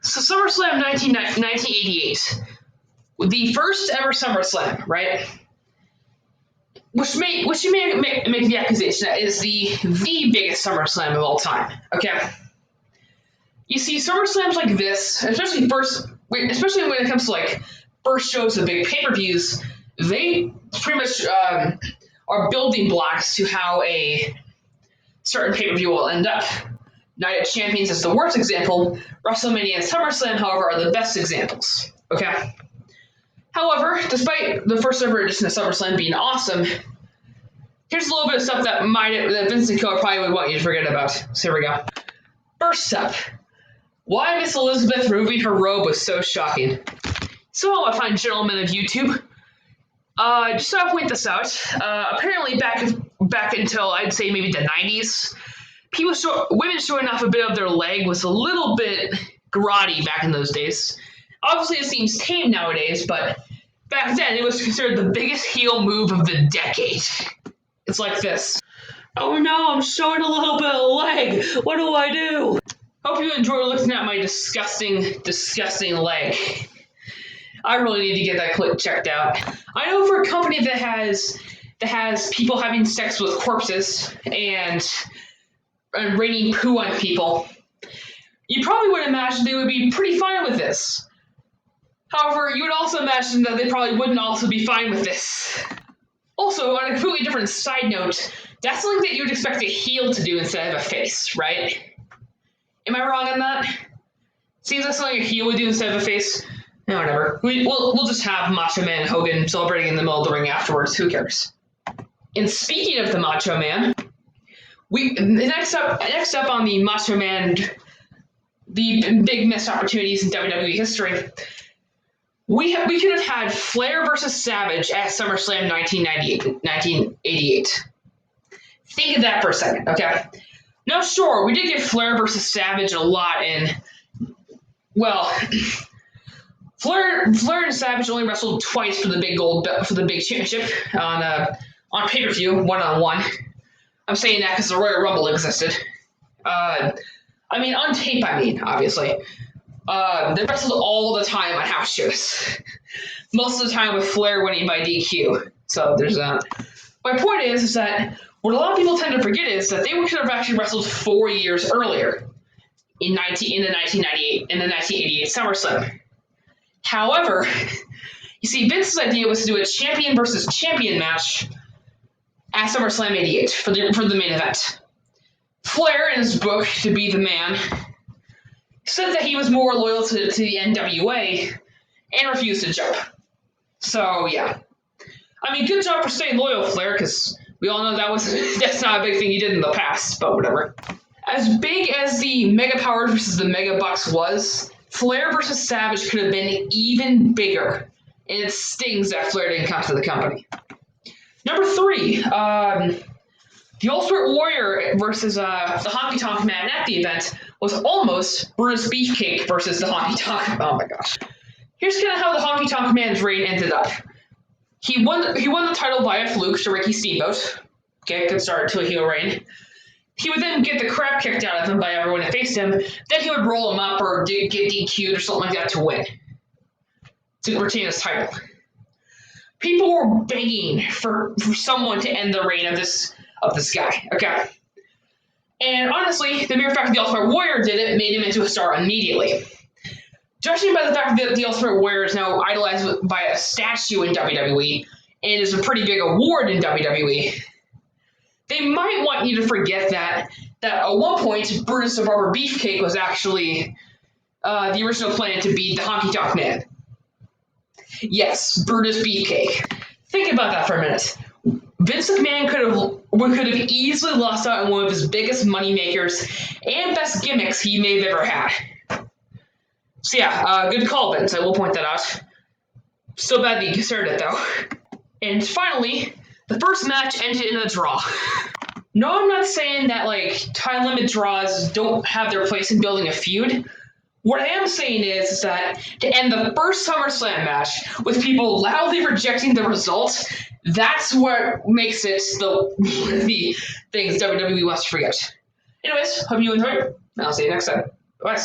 So SummerSlam 1988, the first ever SummerSlam, right? Which you may make the accusation that is the biggest SummerSlam of all time. Okay. You see, SummerSlams like this, especially when it comes to like first shows of big pay-per-views, they pretty much are building blocks to how a certain pay-per-view will end up. Night of Champions is the worst example. WrestleMania and SummerSlam, however, are the best examples. Okay. However, despite the first ever edition of SummerSlam being awesome, here's a little bit of stuff that Vince and Co. probably would want you to forget about. So here we go. First up, why Miss Elizabeth removing her robe was so shocking. So a fine gentleman of YouTube. Just to point this out, apparently back until I'd say maybe the 90s, women showing off a bit of their leg was a little bit grotty back in those days. Obviously, it seems tame nowadays, but back then it was considered the biggest heel move of the decade. It's like this. Oh no, I'm showing a little bit of leg. What do I do? Hope you enjoy looking at my disgusting, disgusting leg. I really need to get that clip checked out. I know for a company that has people having sex with corpses and raining poo on people, you probably would imagine they would be pretty fine with this. However, you would also imagine that they probably wouldn't also be fine with this. Also, on a completely different side note, that's something that you would expect a heel to do instead of a face, right? Am I wrong on that? Seems like something a heel would do instead of a face. No, whatever. We'll just have Macho Man Hogan celebrating in the middle of the ring afterwards. Who cares? And speaking of the Macho Man, next up on the Macho Man, the big missed opportunities in WWE history, we could have had Flair versus Savage at SummerSlam 1988. Think of that for a second, okay? Now, sure, we did get Flair versus Savage a lot in, well, Flair and Savage only wrestled twice for the big championship on pay-per-view, one-on-one. I'm saying that because the Royal Rumble existed. On tape, obviously. They wrestled all the time on house shows. Most of the time with Flair winning by DQ. So there's that. My point is that what a lot of people tend to forget is that they could have actually wrestled 4 years earlier in the 1988 SummerSlam. However, you see, Vince's idea was to do a champion versus champion match at SummerSlam 88 for the main event. Flair, in his book, To Be the Man, said that he was more loyal to the NWA and refused to jump. So, yeah. Good job for staying loyal, Flair, because we all know that's not a big thing he did in the past, but whatever. As big as the Mega Powers versus the Mega Bucks was, Flair versus Savage could have been even bigger, and it stings that Flair didn't come to the company. Number 3, the Ultimate Warrior versus the Honky Tonk Man at the event was almost Brutus Beefcake versus the Honky Tonk. Oh my gosh. Here's kind of how the Honky Tonk Man's reign ended up. He won the title by a fluke to Ricky Steamboat. Okay, good start to a heel reign. He would then get the crap kicked out of him by everyone that faced him. Then he would roll him up or get DQ'd or something like that to win. To retain his title. People were begging for someone to end the reign of this guy. Okay. And honestly, the mere fact that the Ultimate Warrior did it made him into a star immediately. Judging by the fact that the Ultimate Warrior is now idolized by a statue in WWE and is a pretty big award in WWE, they might want you to forget that at one point, Brutus the Barber Beefcake was actually the original plan to beat the Honky Tonk Man. Yes, Brutus Beefcake. Think about that for a minute. Vince McMahon could have easily lost out on one of his biggest moneymakers and best gimmicks he may have ever had. So yeah, good call, Vince. I will point that out. Still bad that you considered it, though. And finally, the first match ended in a draw. No, I'm not saying that time limit draws don't have their place in building a feud. What I am saying is that to end the first SummerSlam match with people loudly rejecting the result, that's what makes it the things WWE wants to forget. Anyways, hope you enjoyed. I'll see you next time. Bye.